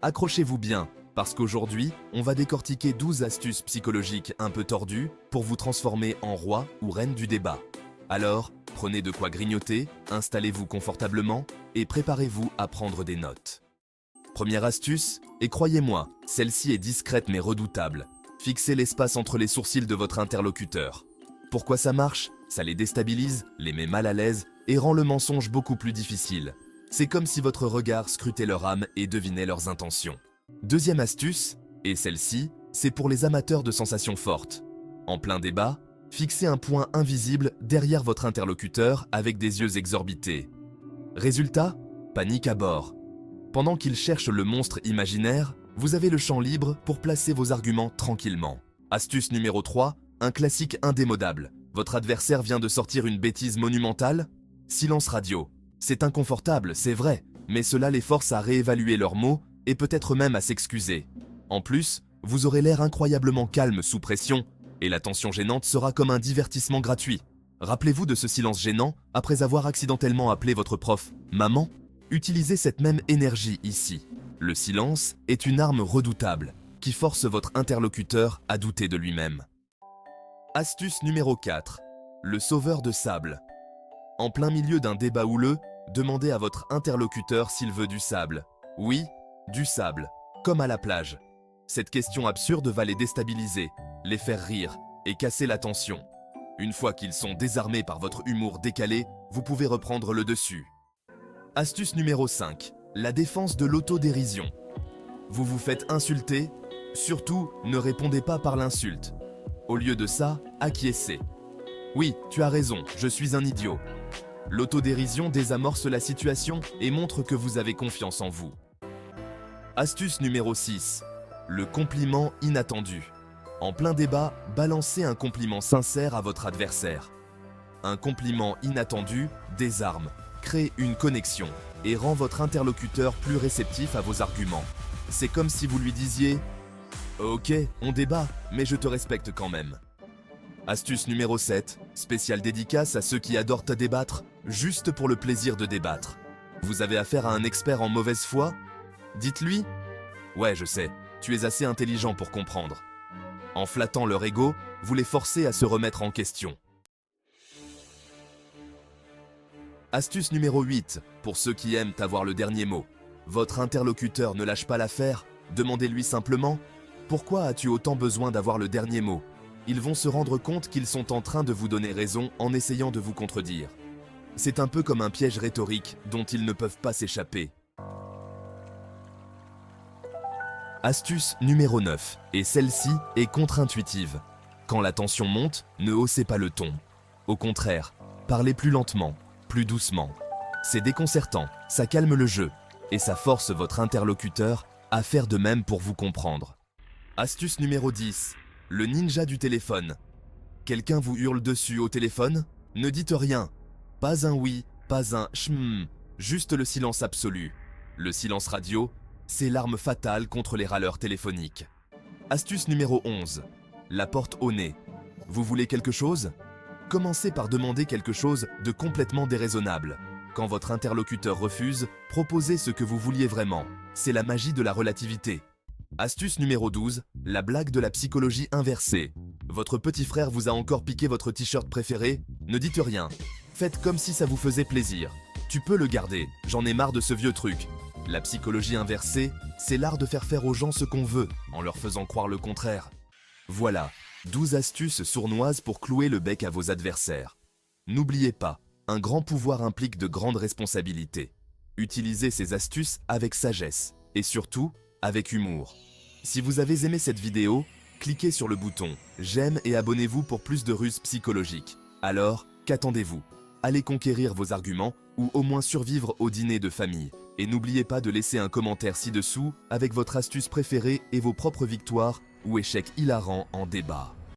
Accrochez-vous bien, parce qu'aujourd'hui, on va décortiquer 12 astuces psychologiques un peu tordues pour vous transformer en roi ou reine du débat. Alors, prenez de quoi grignoter, installez-vous confortablement et préparez-vous à prendre des notes. Première astuce, et croyez-moi, celle-ci est discrète mais redoutable. Fixez l'espace entre les sourcils de votre interlocuteur. Pourquoi ça marche? Ça les déstabilise, les met mal à l'aise et rend le mensonge beaucoup plus difficile. C'est comme si votre regard scrutait leur âme et devinait leurs intentions. Deuxième astuce, et celle-ci, c'est pour les amateurs de sensations fortes. En plein débat, fixez un point invisible derrière votre interlocuteur avec des yeux exorbités. Résultat, panique à bord. Pendant qu'il cherche le monstre imaginaire, vous avez le champ libre pour placer vos arguments tranquillement. Astuce numéro 3, un classique indémodable. Votre adversaire vient de sortir une bêtise monumentale? Silence radio. C'est inconfortable, c'est vrai, mais cela les force à réévaluer leurs mots et peut-être même à s'excuser. En plus, vous aurez l'air incroyablement calme sous pression et la tension gênante sera comme un divertissement gratuit. Rappelez-vous de ce silence gênant après avoir accidentellement appelé votre prof « maman ». Utilisez cette même énergie ici. Le silence est une arme redoutable qui force votre interlocuteur à douter de lui-même. Astuce numéro 4. Le sauveur de sable. En plein milieu d'un débat houleux, demandez à votre interlocuteur s'il veut du sable. Oui, du sable, comme à la plage. Cette question absurde va les déstabiliser, les faire rire et casser la tension. Une fois qu'ils sont désarmés par votre humour décalé, vous pouvez reprendre le dessus. Astuce numéro 5. La défense de l'autodérision. Vous vous faites insulter? Surtout, ne répondez pas par l'insulte. Au lieu de ça, acquiescez. Oui, tu as raison, je suis un idiot. L'autodérision désamorce la situation et montre que vous avez confiance en vous. Astuce numéro 6. Le compliment inattendu. En plein débat, balancez un compliment sincère à votre adversaire. Un compliment inattendu désarme, crée une connexion et rend votre interlocuteur plus réceptif à vos arguments. C'est comme si vous lui disiez « Ok, on débat, mais je te respecte quand même ». Astuce numéro 7, spéciale dédicace à ceux qui adorent débattre, juste pour le plaisir de débattre. Vous avez affaire à un expert en mauvaise foi? Dites-lui « Ouais, je sais, tu es assez intelligent pour comprendre ». En flattant leur ego, vous les forcez à se remettre en question. Astuce numéro 8, pour ceux qui aiment avoir le dernier mot. Votre interlocuteur ne lâche pas l'affaire, demandez-lui simplement « Pourquoi as-tu autant besoin d'avoir le dernier mot ?» Ils vont se rendre compte qu'ils sont en train de vous donner raison en essayant de vous contredire. C'est un peu comme un piège rhétorique dont ils ne peuvent pas s'échapper. Astuce numéro 9, et celle-ci est contre-intuitive. Quand la tension monte, ne haussez pas le ton. Au contraire, parlez plus lentement, plus doucement. C'est déconcertant, ça calme le jeu, et ça force votre interlocuteur à faire de même pour vous comprendre. Astuce numéro 10. Le ninja du téléphone. Quelqu'un vous hurle dessus au téléphone? Ne dites rien. Pas un oui, pas un juste le silence absolu. Le silence radio, c'est l'arme fatale contre les râleurs téléphoniques. Astuce numéro 11. La porte au nez. Vous voulez quelque chose? Commencez par demander quelque chose de complètement déraisonnable. Quand votre interlocuteur refuse, proposez ce que vous vouliez vraiment. C'est la magie de la relativité. Astuce numéro 12, la blague de la psychologie inversée. Votre petit frère vous a encore piqué votre t-shirt préféré? Ne dites rien. Faites comme si ça vous faisait plaisir. Tu peux le garder, j'en ai marre de ce vieux truc. La psychologie inversée, c'est l'art de faire aux gens ce qu'on veut, en leur faisant croire le contraire. Voilà, 12 astuces sournoises pour clouer le bec à vos adversaires. N'oubliez pas, un grand pouvoir implique de grandes responsabilités. Utilisez ces astuces avec sagesse, et surtout, avec humour. Si vous avez aimé cette vidéo, cliquez sur le bouton « J'aime » et abonnez-vous pour plus de ruses psychologiques. Alors, qu'attendez-vous? Allez conquérir vos arguments ou au moins survivre au dîner de famille. Et n'oubliez pas de laisser un commentaire ci-dessous avec votre astuce préférée et vos propres victoires ou échecs hilarants en débat.